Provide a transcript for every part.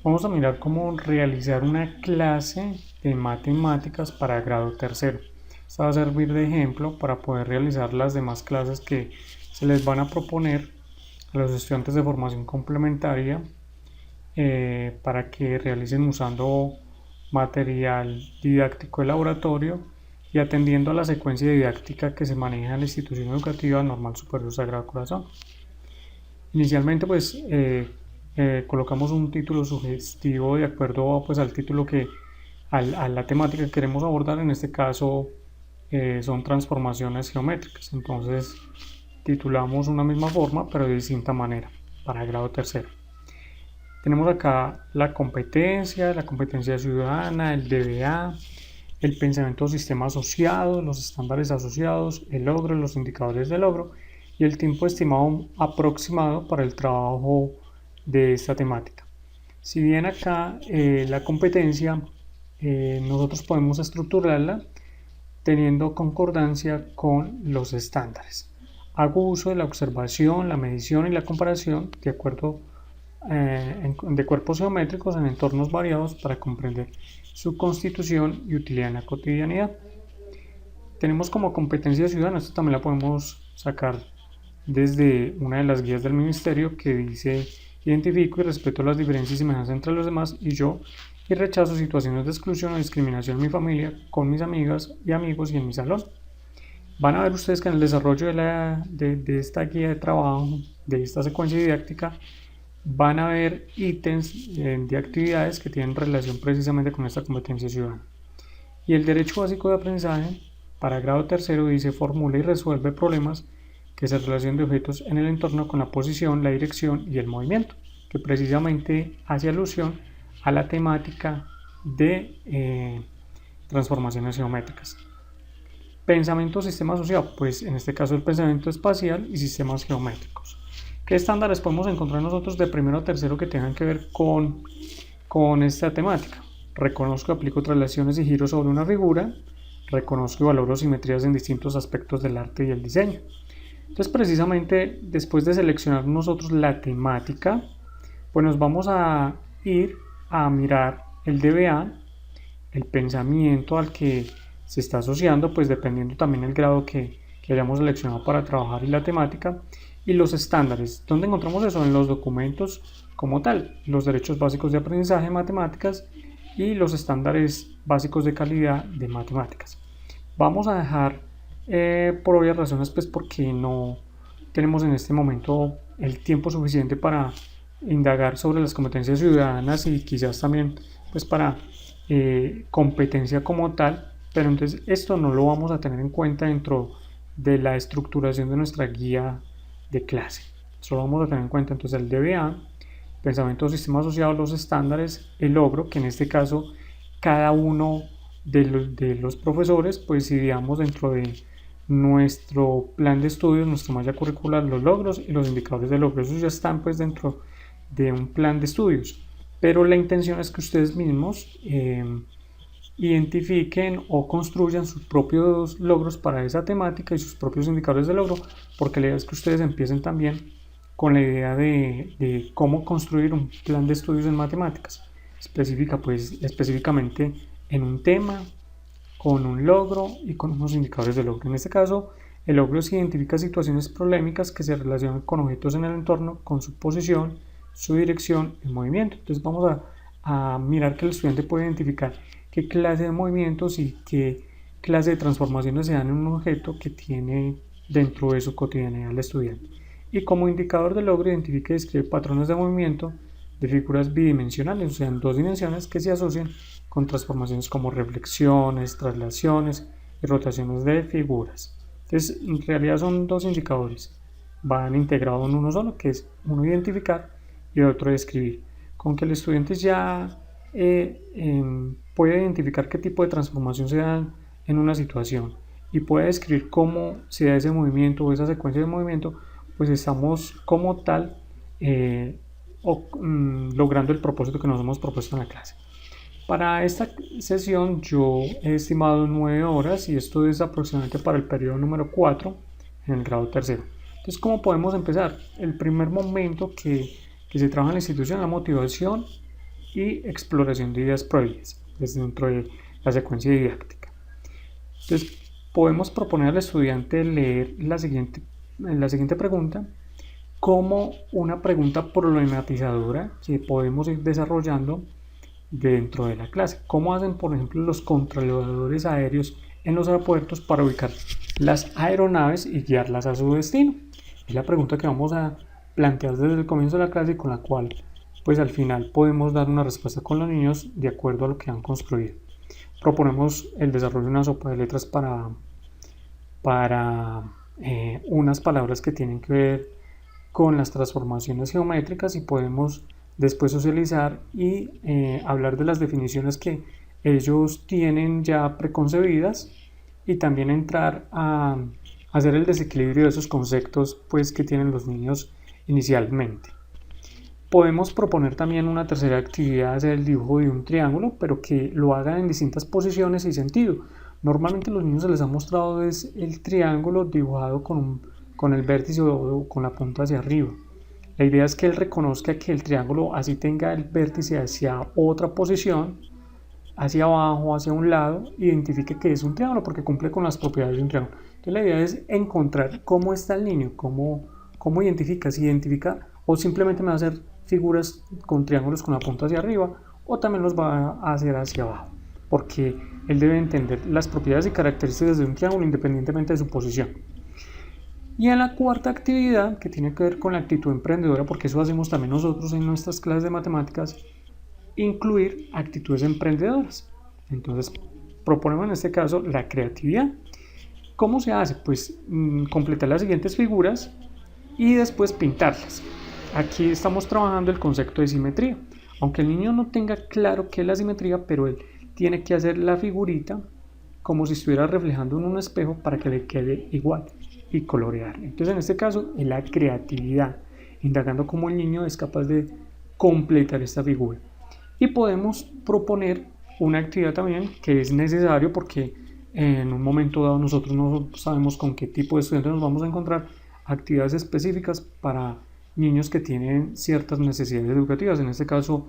Vamos a mirar cómo realizar una clase de matemáticas para grado tercero. Esta va a servir de ejemplo para poder realizar las demás clases que se les van a proponer a los estudiantes de formación complementaria para que realicen usando material didáctico de laboratorio y atendiendo a la secuencia didáctica que se maneja en la institución educativa Normal Superior Sagrado Corazón. Inicialmente colocamos un título sugestivo de acuerdo pues al título a la temática que queremos abordar. En este caso son transformaciones geométricas. Entonces titulamos una misma forma pero de distinta manera para grado tercero. Tenemos acá la competencia ciudadana, el DBA, el pensamiento sistema asociado, los estándares asociados, el logro, los indicadores de logro y el tiempo estimado aproximado para el trabajo de esta temática. Si bien acá la competencia nosotros podemos estructurarla teniendo concordancia con los estándares. Hago uso de la observación, la medición y la comparación de acuerdo de cuerpos geométricos en entornos variados para comprender su constitución y utilidad en la cotidianidad. Tenemos como competencia ciudadana, esto también la podemos sacar desde una de las guías del ministerio que dice: identifico y respeto las diferencias y semejanzas entre los demás y yo, y rechazo situaciones de exclusión o discriminación en mi familia, con mis amigas y amigos y en mi salón. Van a ver ustedes que en el desarrollo de esta guía de trabajo, de esta secuencia didáctica, van a ver ítems de actividades que tienen relación precisamente con esta competencia ciudadana. Y el derecho básico de aprendizaje para grado tercero dice: formula y resuelve problemas que se relacionan de objetos en el entorno con la posición, la dirección y el movimiento, que precisamente hace alusión a la temática de transformaciones geométricas. Pensamiento sistema asociado, pues en este caso el pensamiento espacial y sistemas geométricos. ¿Qué estándares podemos encontrar nosotros de primero a tercero que tengan que ver con esta temática? Reconozco y aplico traslaciones y giros sobre una figura. Reconozco y valoro simetrías en distintos aspectos del arte y el diseño. Entonces, precisamente después de seleccionar nosotros la temática, pues nos vamos a ir a mirar el DBA, el pensamiento al que se está asociando, pues dependiendo también el grado que hayamos seleccionado para trabajar y la temática, y los estándares. ¿Dónde encontramos eso? En los documentos como tal, los derechos básicos de aprendizaje de matemáticas y los estándares básicos de calidad de matemáticas. Vamos a dejar por obvias razones, pues porque no tenemos en este momento el tiempo suficiente para indagar sobre las competencias ciudadanas y quizás también pues para competencia como tal, pero entonces esto no lo vamos a tener en cuenta dentro de la estructuración de nuestra guía de clase. Solo vamos a tener en cuenta entonces el DBA, pensamiento sistema asociado, los estándares, el logro, que en este caso cada uno de los profesores pues ideamos dentro de nuestro plan de estudios, nuestra malla curricular, los logros y los indicadores de logro. Esos ya están pues dentro de un plan de estudios, pero la intención es que ustedes mismos identifiquen o construyan sus propios logros para esa temática y sus propios indicadores de logro, porque la idea es que ustedes empiecen también con la idea de cómo construir un plan de estudios en matemáticas específicamente en un tema, con un logro y con unos indicadores de logro. En este caso, el logro se identifica situaciones problemáticas que se relacionan con objetos en el entorno, con su posición, su dirección y movimiento. Entonces vamos a mirar que el estudiante puede identificar qué clase de movimientos y qué clase de transformaciones se dan en un objeto que tiene dentro de su cotidianidad el estudiante. Y como indicador de logro identifica y describe patrones de movimiento de figuras bidimensionales, o sea, en dos dimensiones, que se asocian con transformaciones como reflexiones, traslaciones y rotaciones de figuras. Entonces, en realidad son dos indicadores, van integrados en uno solo, que es uno identificar y el otro describir. Con que el estudiante ya puede identificar qué tipo de transformación se da en una situación y puede describir cómo se da ese movimiento o esa secuencia de movimiento, pues estamos como tal logrando el propósito que nos hemos propuesto en la clase. Para esta sesión yo he estimado 9 horas y esto es aproximadamente para el periodo número 4 en el grado tercero. Entonces, ¿cómo podemos empezar? El primer momento que se trabaja en la institución es la motivación y exploración de ideas previas desde dentro de la secuencia didáctica. Entonces, podemos proponer al estudiante leer la siguiente pregunta como una pregunta problematizadora que podemos ir desarrollando dentro de la clase. ¿Cómo hacen, por ejemplo, los controladores aéreos en los aeropuertos para ubicar las aeronaves y guiarlas a su destino? Es la pregunta que vamos a plantear desde el comienzo de la clase y con la cual pues al final podemos dar una respuesta con los niños de acuerdo a lo que han construido. Proponemos el desarrollo de una sopa de letras para unas palabras que tienen que ver con las transformaciones geométricas y podemos después socializar y hablar de las definiciones que ellos tienen ya preconcebidas y también entrar a hacer el desequilibrio de esos conceptos pues, que tienen los niños inicialmente. Podemos proponer también una tercera actividad, hacer el dibujo de un triángulo, pero que lo hagan en distintas posiciones y sentido. Normalmente a los niños se les ha mostrado es el triángulo dibujado con el vértice o con la punta hacia arriba. La idea es que él reconozca que el triángulo así tenga el vértice hacia otra posición, hacia abajo, hacia un lado, identifique que es un triángulo porque cumple con las propiedades de un triángulo. Entonces la idea es encontrar cómo está el niño, cómo identifica, si identifica o simplemente me va a hacer figuras con triángulos con la punta hacia arriba o también los va a hacer hacia abajo, porque él debe entender las propiedades y características de un triángulo independientemente de su posición. Y en la cuarta actividad, que tiene que ver con la actitud emprendedora, porque eso hacemos también nosotros en nuestras clases de matemáticas, incluir actitudes emprendedoras. Entonces, proponemos en este caso la creatividad. ¿Cómo se hace? Pues completar las siguientes figuras y después pintarlas. Aquí estamos trabajando el concepto de simetría. Aunque el niño no tenga claro qué es la simetría, pero él tiene que hacer la figurita como si estuviera reflejando en un espejo para que le quede igual y colorear. Entonces en este caso es la creatividad, indagando cómo el niño es capaz de completar esta figura. Y podemos proponer una actividad también que es necesario porque en un momento dado nosotros no sabemos con qué tipo de estudiantes nos vamos a encontrar, actividades específicas para niños que tienen ciertas necesidades educativas. En este caso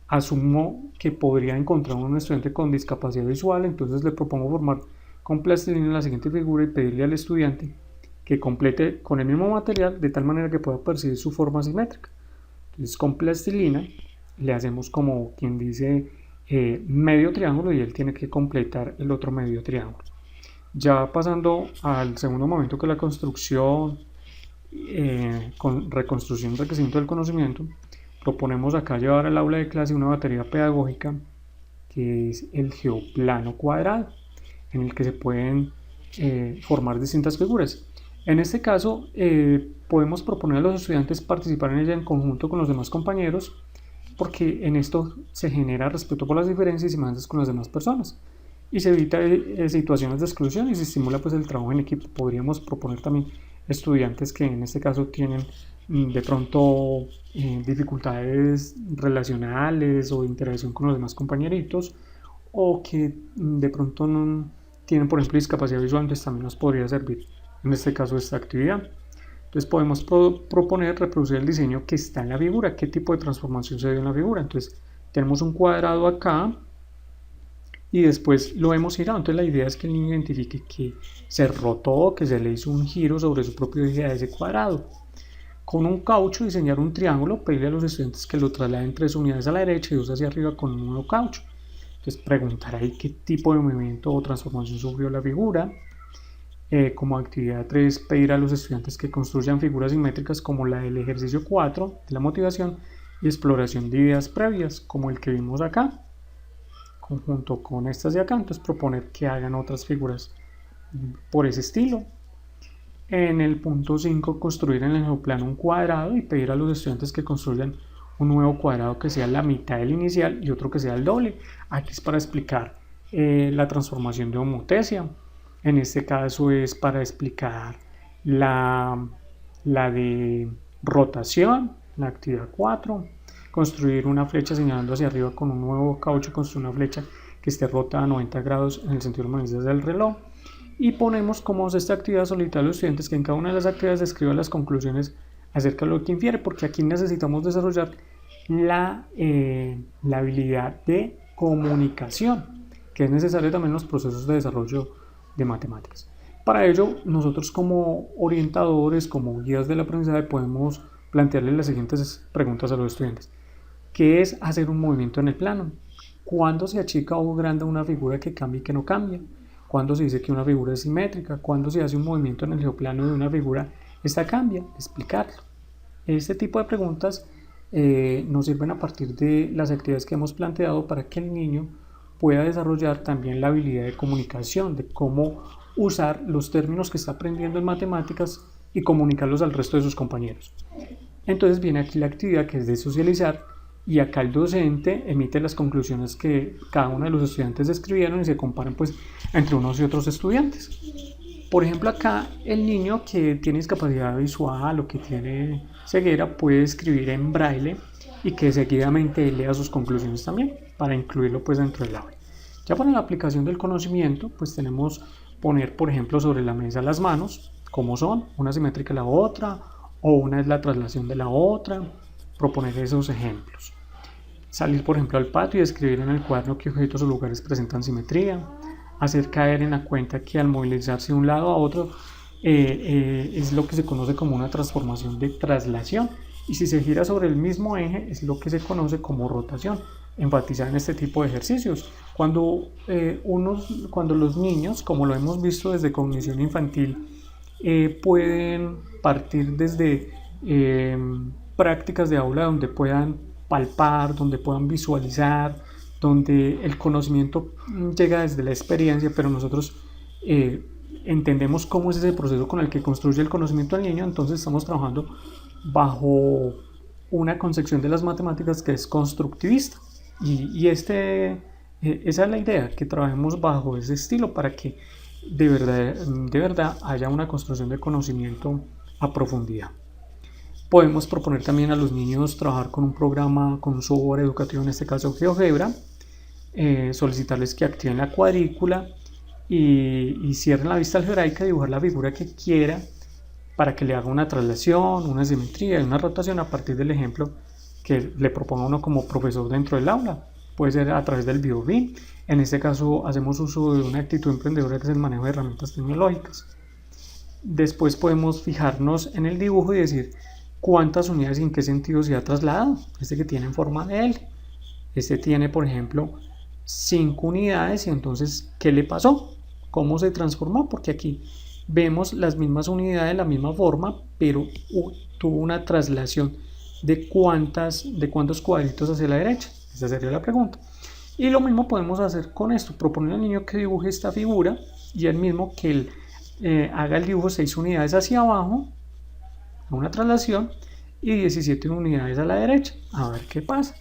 asumo que podría encontrar un estudiante con discapacidad visual, entonces le propongo formar con plastilina la siguiente figura y pedirle al estudiante que complete con el mismo material de tal manera que pueda percibir su forma simétrica. Entonces con plastilina le hacemos como quien dice medio triángulo y él tiene que completar el otro medio triángulo. Ya pasando al segundo momento, que es la construcción, con reconstrucción y enriquecimiento del conocimiento, proponemos acá llevar al aula de clase una batería pedagógica que es el geoplano cuadrado, en el que se pueden formar distintas figuras. En este caso podemos proponer a los estudiantes participar en ella en conjunto con los demás compañeros, porque en esto se genera respeto por las diferencias y semejanzas con las demás personas y se evita situaciones de exclusión y se estimula pues el trabajo en equipo. Podríamos proponer también estudiantes que en este caso tienen de pronto dificultades relacionales o de interacción con los demás compañeritos, o que de pronto no tienen, por ejemplo, discapacidad visual, entonces también nos podría servir en este caso esta actividad. Entonces podemos proponer reproducir el diseño que está en la figura, qué tipo de transformación se dio en la figura. Entonces tenemos un cuadrado acá y después lo hemos girado. Entonces la idea es que el niño identifique que se rotó, que se le hizo un giro sobre su propio eje a ese cuadrado. Con un caucho diseñar un triángulo, pedirle a los estudiantes que lo trasladen 3 unidades a la derecha y 2 hacia arriba con un nuevo caucho. Entonces preguntar ahí qué tipo de movimiento o transformación sufrió la figura. Como actividad 3, pedir a los estudiantes que construyan figuras simétricas como la del ejercicio 4 de la motivación y exploración de ideas previas, como el que vimos acá, conjunto con estas de acá. Entonces proponer que hagan otras figuras por ese estilo. En el punto 5, construir en el geoplano un cuadrado y pedir a los estudiantes que construyan un nuevo cuadrado que sea la mitad del inicial y otro que sea el doble. Aquí es para explicar la transformación de homotesia. En este caso es para explicar la de rotación, la actividad 4. Construir una flecha señalando hacia arriba con un nuevo caucho, construir una flecha que esté rota a 90 grados en el sentido de manillas del reloj. Y ponemos como esta actividad solicitar a los estudiantes que en cada una de las actividades escriban las conclusiones acerca de lo que infiere, porque aquí necesitamos desarrollar la habilidad de comunicación, que es necesaria también en los procesos de desarrollo de matemáticas. Para ello, nosotros como orientadores, como guías del aprendizaje, podemos plantearle las siguientes preguntas a los estudiantes. ¿Qué es hacer un movimiento en el plano? ¿Cuándo se achica o agranda una figura que cambia y que no cambia? ¿Cuándo se dice que una figura es simétrica? ¿Cuándo se hace un movimiento en el geoplano de una figura? ¿Esta cambia? Explicarlo. Este tipo de preguntas nos sirven a partir de las actividades que hemos planteado para que el niño pueda desarrollar también la habilidad de comunicación, de cómo usar los términos que está aprendiendo en matemáticas y comunicarlos al resto de sus compañeros. Entonces viene aquí la actividad que es de socializar, y acá el docente emite las conclusiones que cada uno de los estudiantes escribieron y se comparan pues entre unos y otros estudiantes. Por ejemplo, acá el niño que tiene discapacidad visual o que tiene ceguera puede escribir en braille y que seguidamente lea sus conclusiones también para incluirlo pues dentro del aula. Ya para la aplicación del conocimiento pues tenemos poner por ejemplo sobre la mesa las manos, como son, una simétrica a la otra o una es la traslación de la otra, proponer esos ejemplos. Salir por ejemplo al patio y escribir en el cuaderno qué objetos o lugares presentan simetría. Hacer caer en la cuenta que al movilizarse de un lado a otro es lo que se conoce como una transformación de traslación, y si se gira sobre el mismo eje es lo que se conoce como rotación. Enfatizar en este tipo de ejercicios. Cuando los niños, como lo hemos visto desde cognición infantil, pueden partir desde prácticas de aula donde puedan palpar, donde puedan visualizar, donde el conocimiento llega desde la experiencia, pero nosotros entendemos cómo es ese proceso con el que construye el conocimiento al niño. Entonces estamos trabajando bajo una concepción de las matemáticas que es constructivista, y esa es la idea, que trabajemos bajo ese estilo para que de verdad haya una construcción de conocimiento a profundidad. Podemos proponer también a los niños trabajar con un programa, con un software educativo, en este caso GeoGebra, solicitarles que activen la cuadrícula y cierren la vista algebraica, dibujar la figura que quiera para que le haga una traslación, una simetría y una rotación a partir del ejemplo que le proponga uno como profesor dentro del aula. Puede ser a través del BioBIM. En este caso hacemos uso de una actitud emprendedora que es el manejo de herramientas tecnológicas. Después podemos fijarnos en el dibujo y decir cuántas unidades y en qué sentido se ha trasladado. Este que tiene en forma de L. Este tiene, por ejemplo, 5 unidades, y entonces, ¿qué le pasó? ¿Cómo se transformó? Porque aquí vemos las mismas unidades, la misma forma, pero tuvo una traslación de cuántos cuadritos hacia la derecha. Esa sería la pregunta. Y lo mismo podemos hacer con esto, proponer al niño que dibuje esta figura y él mismo que él haga el dibujo 6 unidades hacia abajo, una traslación, y 17 unidades a la derecha, a ver qué pasa.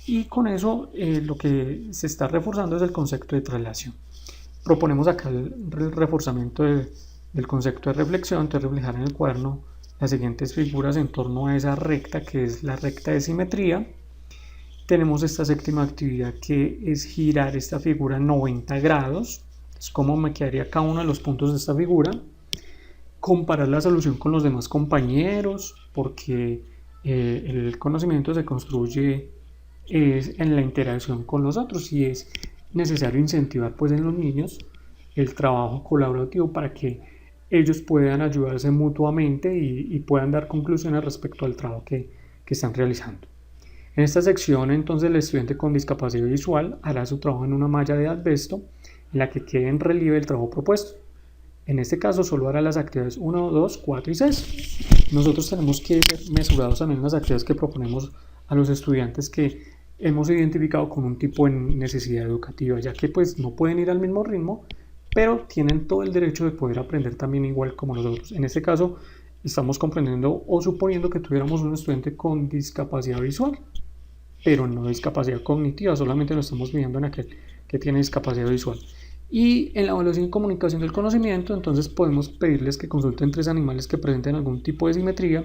Y con eso lo que se está reforzando es el concepto de traslación. Proponemos acá el reforzamiento del concepto de reflexión, entonces reflejar en el cuaderno las siguientes figuras en torno a esa recta que es la recta de simetría. Tenemos esta séptima actividad que es girar esta figura 90 grados, es como me quedaría cada uno de los puntos de esta figura. Comparar la solución con los demás compañeros, porque el conocimiento se construye en la interacción con los otros, y es necesario incentivar pues en los niños el trabajo colaborativo para que ellos puedan ayudarse mutuamente y puedan dar conclusiones respecto al trabajo que están realizando. En esta sección entonces el estudiante con discapacidad visual hará su trabajo en una malla de asbesto en la que quede en relieve el trabajo propuesto. En este caso solo hará las actividades 1, 2, 4 y 6. Nosotros tenemos que ser mesurados también en las actividades que proponemos a los estudiantes que hemos identificado con un tipo de necesidad educativa, ya que pues no pueden ir al mismo ritmo, pero tienen todo el derecho de poder aprender también igual como nosotros. En este caso estamos comprendiendo o suponiendo que tuviéramos un estudiante con discapacidad visual, pero no discapacidad cognitiva, solamente lo estamos midiendo en aquel que tiene discapacidad visual. Y en la evaluación y comunicación del conocimiento, entonces podemos pedirles que consulten 3 animales que presenten algún tipo de simetría,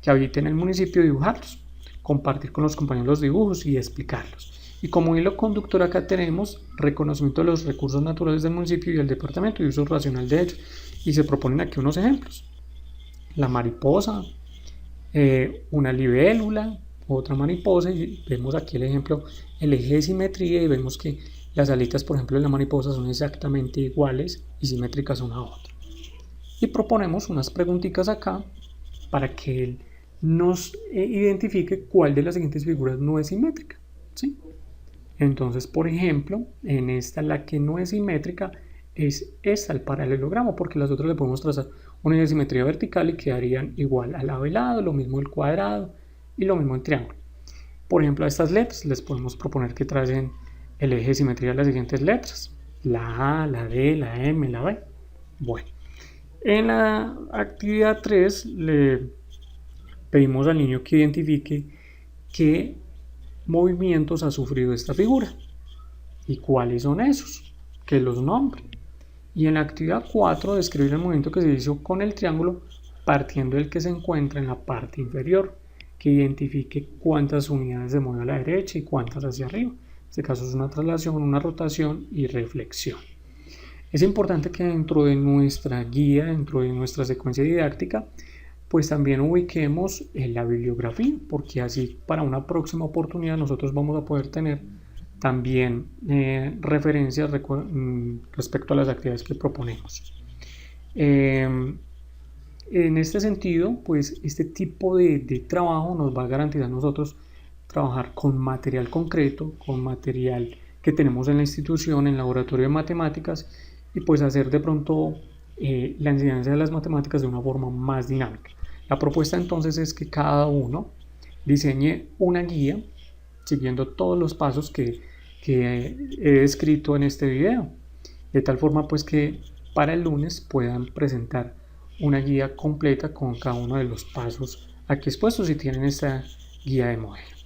que habiten en el municipio, y dibujarlos, compartir con los compañeros los dibujos y explicarlos. Y como hilo conductor acá tenemos reconocimiento de los recursos naturales del municipio y el departamento y uso racional de ellos. Y se proponen aquí unos ejemplos: la mariposa, una libélula, otra mariposa y vemos aquí el ejemplo, el eje de simetría, y vemos que las alitas, por ejemplo, de la mariposa son exactamente iguales y simétricas una a otra. Y proponemos unas preguntitas acá para que él nos identifique cuál de las siguientes figuras no es simétrica, ¿sí? Entonces, por ejemplo, en esta la que no es simétrica es esta, el paralelogramo, porque las otras le podemos trazar una línea de simetría vertical y quedarían igual al lado y lado, lo mismo el cuadrado y lo mismo el triángulo. Por ejemplo, a estas letras les podemos proponer que tracen el eje de simetría de las siguientes letras, la A, la D, la M, la B. Bueno, en la actividad 3 le pedimos al niño que identifique qué movimientos ha sufrido esta figura y cuáles son esos, que los nombre. Y en la actividad 4 describir el movimiento que se hizo con el triángulo partiendo del que se encuentra en la parte inferior, que identifique cuántas unidades se mueve a la derecha y cuántas hacia arriba. En este caso es una traslación, una rotación y reflexión. Es importante que dentro de nuestra guía, dentro de nuestra secuencia didáctica, pues también ubiquemos la bibliografía, porque así para una próxima oportunidad nosotros vamos a poder tener también referencias respecto a las actividades que proponemos. En este sentido, pues este tipo de trabajo nos va a garantizar a nosotros trabajar con material concreto, con material que tenemos en la institución, en el laboratorio de matemáticas, y pues hacer de pronto la enseñanza de las matemáticas de una forma más dinámica. La propuesta entonces es que cada uno diseñe una guía siguiendo todos los pasos que he descrito en este video, de tal forma pues que para el lunes puedan presentar una guía completa con cada uno de los pasos aquí expuestos y tienen esta guía de modelo.